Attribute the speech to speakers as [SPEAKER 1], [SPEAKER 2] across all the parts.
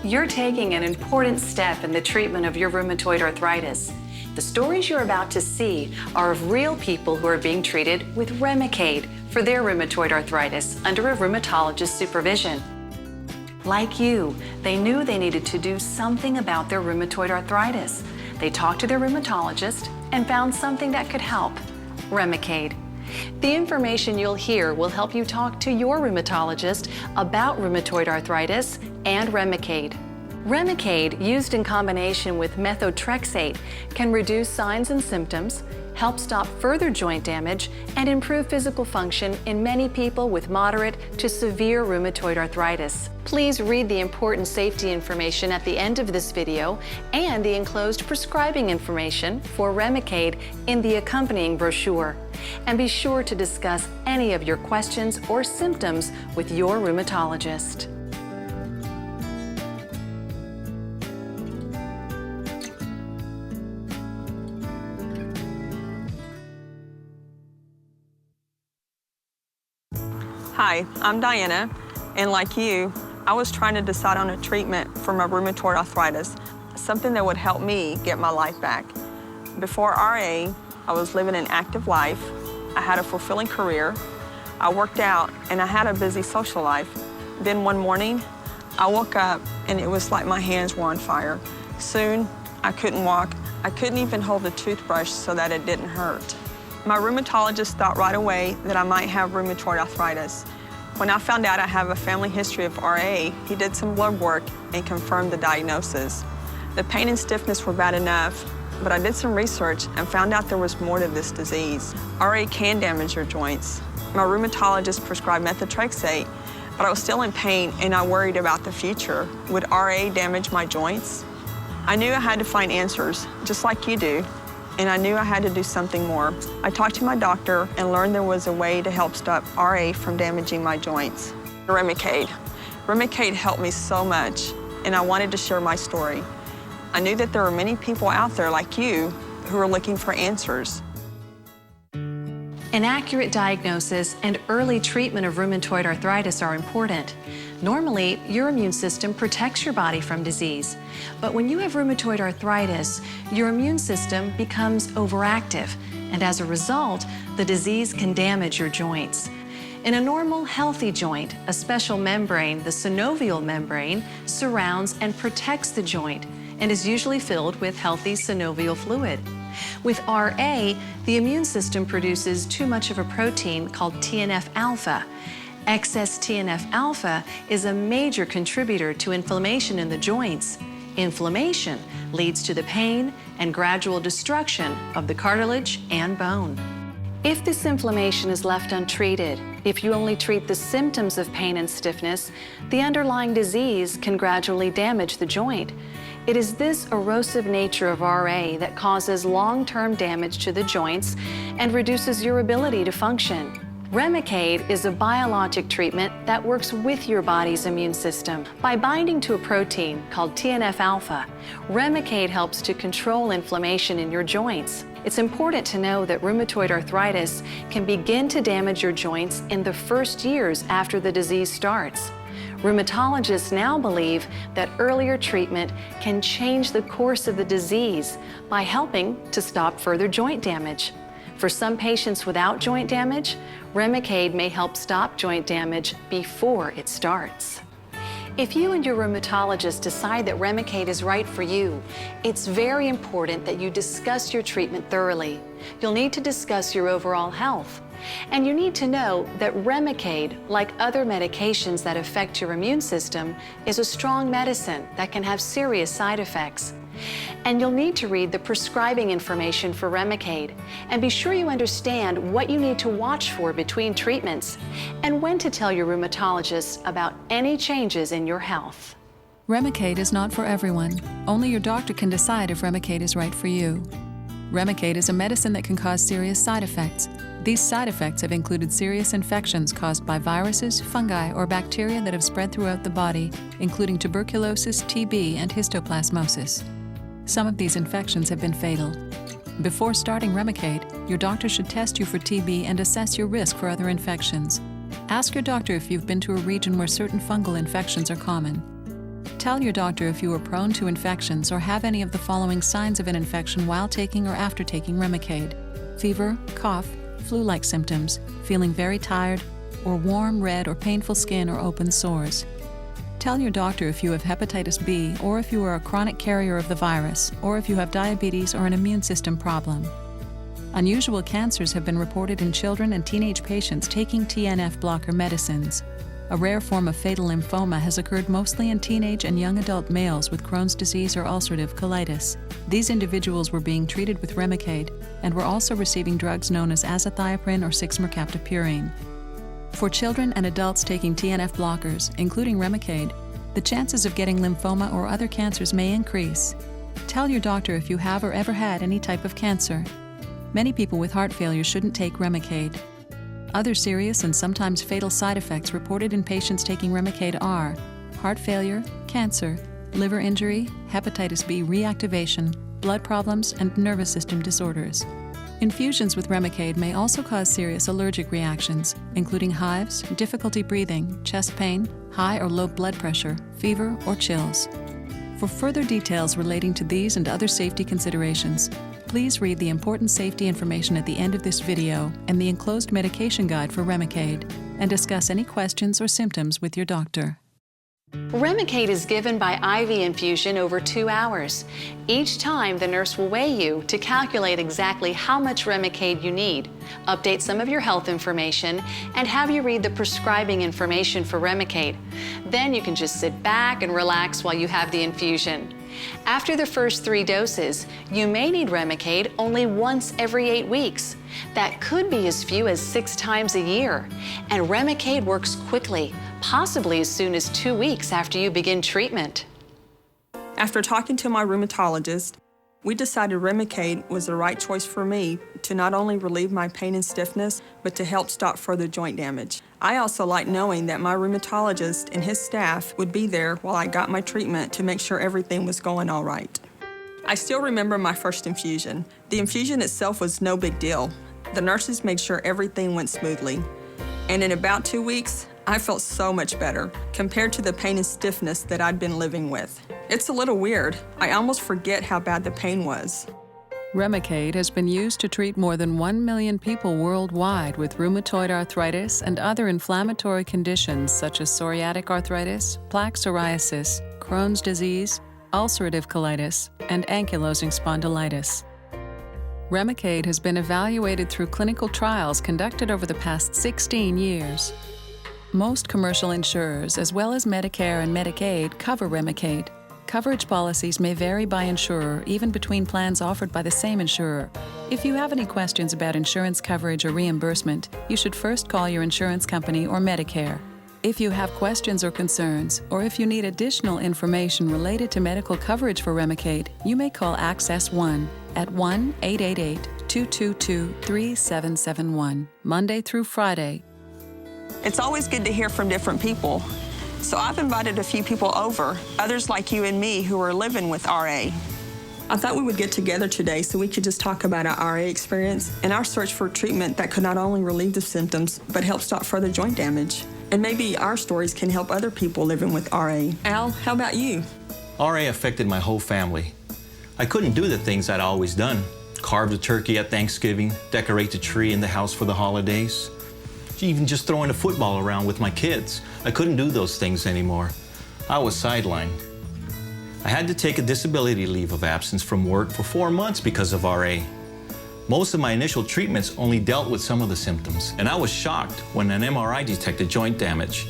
[SPEAKER 1] You're taking an important step in the treatment of your rheumatoid arthritis. The stories you're about to see are of real people who are being treated with Remicade for their rheumatoid arthritis under a rheumatologist's supervision. Like you, they knew they needed to do something about their rheumatoid arthritis. They talked to their rheumatologist and found something that could help: Remicade. The information you'll hear will help you talk to your rheumatologist about rheumatoid arthritis and Remicade. Remicade, used in combination with methotrexate, can reduce signs and symptoms, help stop further joint damage, and improve physical function in many people with moderate to severe rheumatoid arthritis. Please read the important safety information at the end of this video and the enclosed prescribing information for Remicade in the accompanying brochure. And be sure to discuss any of your questions or symptoms with your rheumatologist.
[SPEAKER 2] Hi, I'm Diana, and like you, I was trying to decide on a treatment for my rheumatoid arthritis, something that would help me get my life back. Before RA, I was living an active life. I had a fulfilling career. I worked out, and I had a busy social life. Then one morning, I woke up, and it was like my hands were on fire. Soon, I couldn't walk. I couldn't even hold the toothbrush so that it didn't hurt. My rheumatologist thought right away that I might have rheumatoid arthritis. When I found out I have a family history of RA, he did some blood work and confirmed the diagnosis. The pain and stiffness were bad enough, but I did some research and found out there was more to this disease. RA can damage your joints. My rheumatologist prescribed methotrexate, but I was still in pain and I worried about the future. Would RA damage my joints? I knew I had to find answers, just like you do, and I knew I had to do something more. I talked to my doctor and learned there was a way to help stop RA from damaging my joints. Remicade. Remicade helped me so much, and I wanted to share my story. I knew that there were many people out there like you who are looking for answers.
[SPEAKER 1] An accurate diagnosis and early treatment of rheumatoid arthritis are important. Normally, your immune system protects your body from disease. But when you have rheumatoid arthritis, your immune system becomes overactive, and as a result, the disease can damage your joints. In a normal, healthy joint, a special membrane, the synovial membrane, surrounds and protects the joint and is usually filled with healthy synovial fluid. With RA, the immune system produces too much of a protein called TNF-alpha. Excess TNF-alpha is a major contributor to inflammation in the joints. Inflammation leads to the pain and gradual destruction of the cartilage and bone. If this inflammation is left untreated, if you only treat the symptoms of pain and stiffness, the underlying disease can gradually damage the joint. It is this erosive nature of RA that causes long-term damage to the joints and reduces your ability to function. Remicade is a biologic treatment that works with your body's immune system. By binding to a protein called TNF-alpha, Remicade helps to control inflammation in your joints. It's important to know that rheumatoid arthritis can begin to damage your joints in the first years after the disease starts. Rheumatologists now believe that earlier treatment can change the course of the disease by helping to stop further joint damage. For some patients without joint damage, Remicade may help stop joint damage before it starts. If you and your rheumatologist decide that Remicade is right for you, it's very important that you discuss your treatment thoroughly. You'll need to discuss your overall health. And you need to know that Remicade, like other medications that affect your immune system, is a strong medicine that can have serious side effects. And you'll need to read the prescribing information for Remicade and be sure you understand what you need to watch for between treatments and when to tell your rheumatologist about any changes in your health.
[SPEAKER 3] Remicade is not for everyone. Only your doctor can decide if Remicade is right for you. Remicade is a medicine that can cause serious side effects. These side effects have included serious infections caused by viruses, fungi, or bacteria that have spread throughout the body, including tuberculosis, TB, and histoplasmosis. Some of these infections have been fatal. Before starting Remicade, your doctor should test you for TB and assess your risk for other infections. Ask your doctor if you've been to a region where certain fungal infections are common. Tell your doctor if you are prone to infections or have any of the following signs of an infection while taking or after taking Remicade: fever, cough, flu-like symptoms, feeling very tired, or warm, red, or painful skin or open sores. Tell your doctor if you have hepatitis B or if you are a chronic carrier of the virus, or if you have diabetes or an immune system problem. Unusual cancers have been reported in children and teenage patients taking TNF blocker medicines. A rare form of fatal lymphoma has occurred mostly in teenage and young adult males with Crohn's disease or ulcerative colitis. These individuals were being treated with Remicade and were also receiving drugs known as azathioprine or 6-mercaptopurine. For children and adults taking TNF blockers, including Remicade, the chances of getting lymphoma or other cancers may increase. Tell your doctor if you have or ever had any type of cancer. Many people with heart failure shouldn't take Remicade. Other serious and sometimes fatal side effects reported in patients taking Remicade are heart failure, cancer, liver injury, hepatitis B reactivation, blood problems, and nervous system disorders. Infusions with Remicade may also cause serious allergic reactions, including hives, difficulty breathing, chest pain, high or low blood pressure, fever, or chills. For further details relating to these and other safety considerations, please read the important safety information at the end of this video and the enclosed medication guide for Remicade, and discuss any questions or symptoms with your doctor.
[SPEAKER 1] Remicade is given by IV infusion over 2 hours. Each time, the nurse will weigh you to calculate exactly how much Remicade you need, update some of your health information, and have you read the prescribing information for Remicade. Then you can just sit back and relax while you have the infusion. After the first 3 doses, you may need Remicade only once every 8 weeks. That could be as few as 6 times a year. And Remicade works quickly, possibly as soon as 2 weeks after you begin treatment.
[SPEAKER 2] After talking to my rheumatologist, we decided Remicade was the right choice for me to not only relieve my pain and stiffness, but to help stop further joint damage. I also liked knowing that my rheumatologist and his staff would be there while I got my treatment to make sure everything was going all right. I still remember my first infusion. The infusion itself was no big deal. The nurses made sure everything went smoothly. And in about 2 weeks, I felt so much better compared to the pain and stiffness that I'd been living with. It's a little weird. I almost forget how bad the pain was.
[SPEAKER 3] Remicade has been used to treat more than 1 million people worldwide with rheumatoid arthritis and other inflammatory conditions such as psoriatic arthritis, plaque psoriasis, Crohn's disease, ulcerative colitis, and ankylosing spondylitis. Remicade has been evaluated through clinical trials conducted over the past 16 years. Most commercial insurers, as well as Medicare and Medicaid, cover Remicade. Coverage policies may vary by insurer, even between plans offered by the same insurer. If you have any questions about insurance coverage or reimbursement, you should first call your insurance company or Medicare. If you have questions or concerns, or if you need additional information related to medical coverage for Remicade, you may call Access One at 1-888-222-3771, Monday through Friday.
[SPEAKER 2] It's always good to hear from different people. So I've invited a few people over, others like you and me who are living with RA. I thought we would get together today so we could just talk about our RA experience and our search for treatment that could not only relieve the symptoms, but help stop further joint damage. And maybe our stories can help other people living with RA. Al, how about you?
[SPEAKER 4] RA affected my whole family. I couldn't do the things I'd always done. Carve the turkey at Thanksgiving, decorate the tree in the house for the holidays. Even just throwing a football around with my kids. I couldn't do those things anymore. I was sidelined. I had to take a disability leave of absence from work for 4 months because of RA. Most of my initial treatments only dealt with some of the symptoms, and I was shocked when an MRI detected joint damage.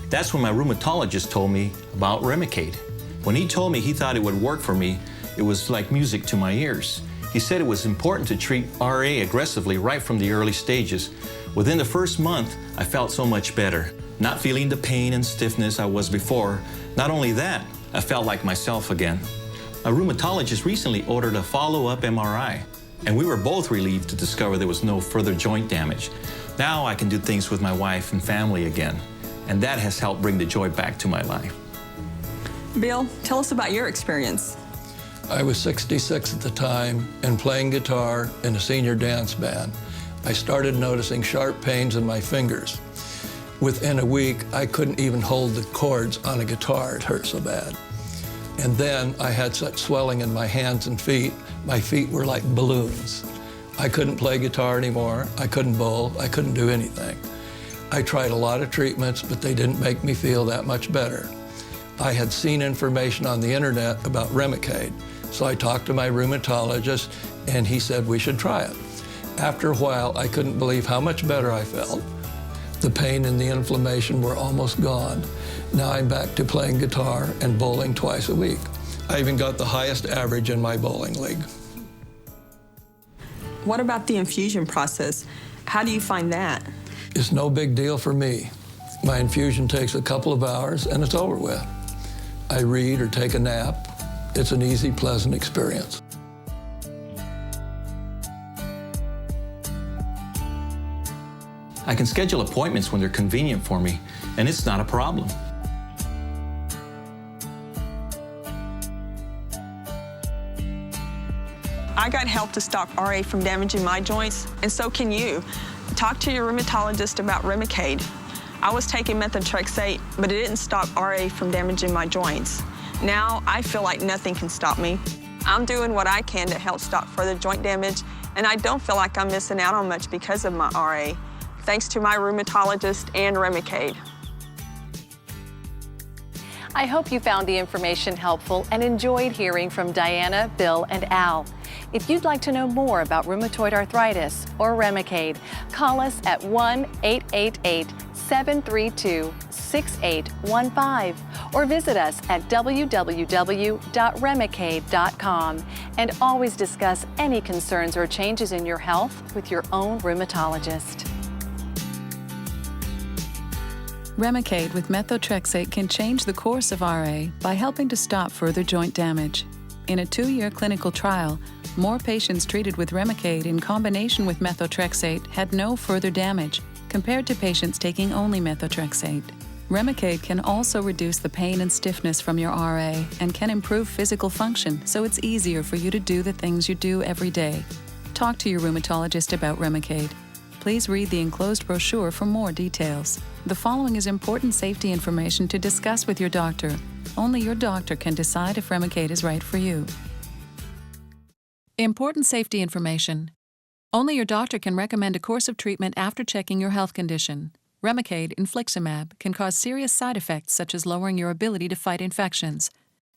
[SPEAKER 4] That's when my rheumatologist told me about Remicade. When he told me he thought it would work for me, it was like music to my ears. He said it was important to treat RA aggressively right from the early stages. Within the first month, I felt so much better, not feeling the pain and stiffness I was before. Not only that, I felt like myself again. My rheumatologist recently ordered a follow-up MRI, and we were both relieved to discover there was no further joint damage. Now I can do things with my wife and family again, and that has helped bring the joy back to my life.
[SPEAKER 2] Bill, tell us about your experience.
[SPEAKER 5] I was 66 at the time and playing guitar in a senior dance band. I started noticing sharp pains in my fingers. Within a week, I couldn't even hold the chords on a guitar. It hurt so bad. And then I had such swelling in my hands and feet. My feet were like balloons. I couldn't play guitar anymore. I couldn't bowl. I couldn't do anything. I tried a lot of treatments, but they didn't make me feel that much better. I had seen information on the internet about Remicade, so I talked to my rheumatologist, and he said we should try it. After a while, I couldn't believe how much better I felt. The pain and the inflammation were almost gone. Now I'm back to playing guitar and bowling twice a week. I even got the highest average in my bowling league.
[SPEAKER 2] What about the infusion process? How do you find that?
[SPEAKER 5] It's no big deal for me. My infusion takes a couple of hours and it's over with. I read or take a nap. It's an easy, pleasant experience.
[SPEAKER 4] I can schedule appointments when they're convenient for me, and it's not a problem.
[SPEAKER 2] I got help to stop RA from damaging my joints, and so can you. Talk to your rheumatologist about Remicade. I was taking methotrexate, but it didn't stop RA from damaging my joints. Now I feel like nothing can stop me. I'm doing what I can to help stop further joint damage, and I don't feel like I'm missing out on much because of my RA. Thanks to my rheumatologist and Remicade.
[SPEAKER 1] I hope you found the information helpful and enjoyed hearing from Diana, Bill, and Al. If you'd like to know more about rheumatoid arthritis or Remicade, call us at 1-888-732-6815 or visit us at www.remicade.com, and always discuss any concerns or changes in your health with your own rheumatologist.
[SPEAKER 3] Remicade with methotrexate can change the course of RA by helping to stop further joint damage. In a 2-year clinical trial, more patients treated with Remicade in combination with methotrexate had no further damage compared to patients taking only methotrexate. Remicade can also reduce the pain and stiffness from your RA and can improve physical function, so it's easier for you to do the things you do every day. Talk to your rheumatologist about Remicade. Please read the enclosed brochure for more details. The following is important safety information to discuss with your doctor. Only your doctor can decide if Remicade is right for you. Important safety information. Only your doctor can recommend a course of treatment after checking your health condition. Remicade, infliximab, can cause serious side effects such as lowering your ability to fight infections.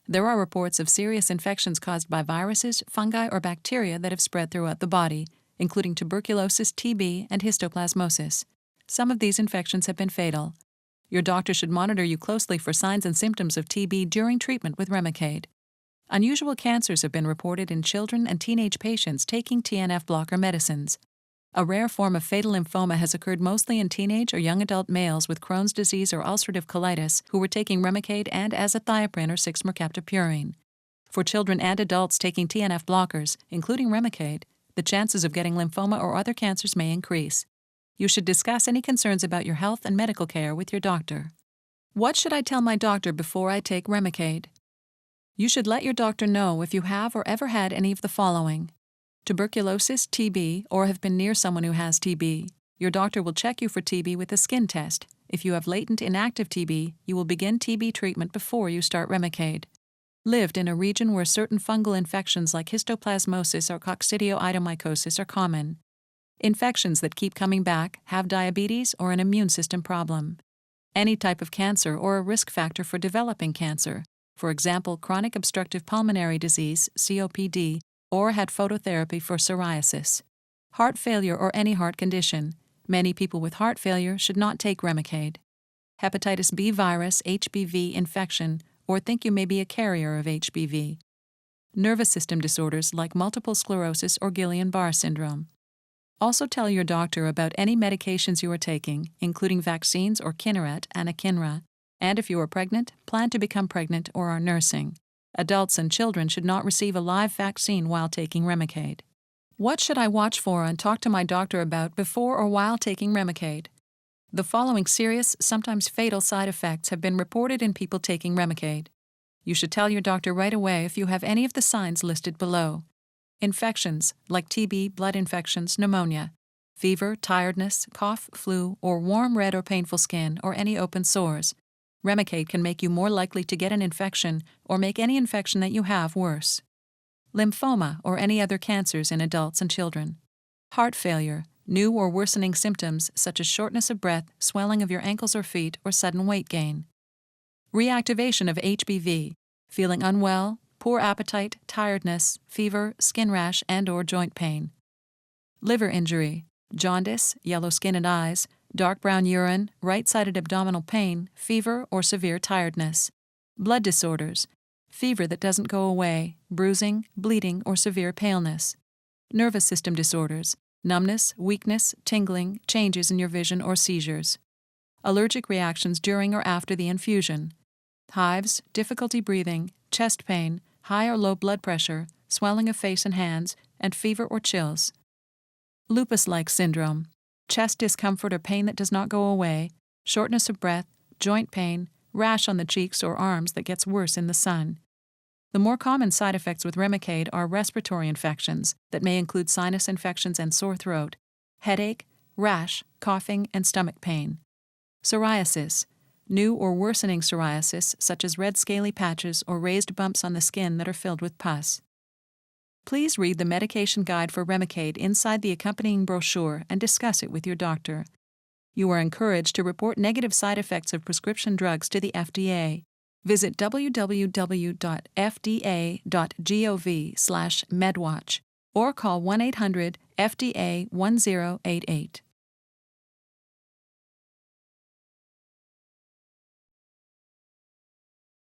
[SPEAKER 3] There are reports of serious infections caused by viruses, fungi, or bacteria that have spread throughout the body, including tuberculosis, TB, and histoplasmosis. Some of these infections have been fatal. Your doctor should monitor you closely for signs and symptoms of TB during treatment with Remicade. Unusual cancers have been reported in children and teenage patients taking TNF blocker medicines. A rare form of fatal lymphoma has occurred mostly in teenage or young adult males with Crohn's disease or ulcerative colitis who were taking Remicade and azathioprine or 6-mercaptopurine. For children and adults taking TNF blockers, including Remicade, the chances of getting lymphoma or other cancers may increase. You should discuss any concerns about your health and medical care with your doctor. What should I tell my doctor before I take Remicade? You should let your doctor know if you have or ever had any of the following: tuberculosis, TB, or have been near someone who has TB. Your doctor will check you for TB with a skin test. If you have latent inactive TB, you will begin TB treatment before you start Remicade. Lived in a region where certain fungal infections like histoplasmosis or coccidioidomycosis are common. Infections that keep coming back, have diabetes or an immune system problem. Any type of cancer or a risk factor for developing cancer, for example, chronic obstructive pulmonary disease, COPD, or had phototherapy for psoriasis. Heart failure or any heart condition. Many people with heart failure should not take Remicade. Hepatitis B virus, HBV infection, or think you may be a carrier of HBV. Nervous system disorders like multiple sclerosis or Guillain-Barré syndrome. Also tell your doctor about any medications you are taking, including vaccines or Kineret, anakinra, and if you are pregnant, plan to become pregnant or are nursing. Adults and children should not receive a live vaccine while taking Remicade. What should I watch for and talk to my doctor about before or while taking Remicade? The following serious, sometimes fatal side effects have been reported in people taking Remicade. You should tell your doctor right away if you have any of the signs listed below. Infections, like TB, blood infections, pneumonia. fever, tiredness, cough, flu, or warm, red, or painful skin, or any open sores. Remicade can make you more likely to get an infection or make any infection that you have worse. Lymphoma or any other cancers in adults and children. Heart failure, new or worsening symptoms such as shortness of breath, swelling of your ankles or feet, or sudden weight gain. Reactivation of HBV, feeling unwell, poor appetite, tiredness, fever, skin rash, and/or joint pain. Liver injury, jaundice, yellow skin and eyes, dark brown urine, right-sided abdominal pain, fever, or severe tiredness. Blood disorders, fever that doesn't go away, bruising, bleeding, or severe paleness. Nervous system disorders, numbness, weakness, tingling, changes in your vision, or seizures. Allergic reactions during or after the infusion. Hives, difficulty breathing, chest pain, high or low blood pressure, swelling of face and hands, and fever or chills. Lupus-like syndrome, chest discomfort or pain that does not go away, shortness of breath, joint pain, rash on the cheeks or arms that gets worse in the sun. The more common side effects with Remicade are respiratory infections that may include sinus infections and sore throat, headache, rash, coughing, and stomach pain. Psoriasis, new or worsening psoriasis such as red scaly patches or raised bumps on the skin that are filled with pus. Please read the medication guide for Remicade inside the accompanying brochure and discuss it with your doctor. You are encouraged to report negative side effects of prescription drugs to the FDA. Visit www.fda.gov/medwatch or call 1-800-FDA-1088.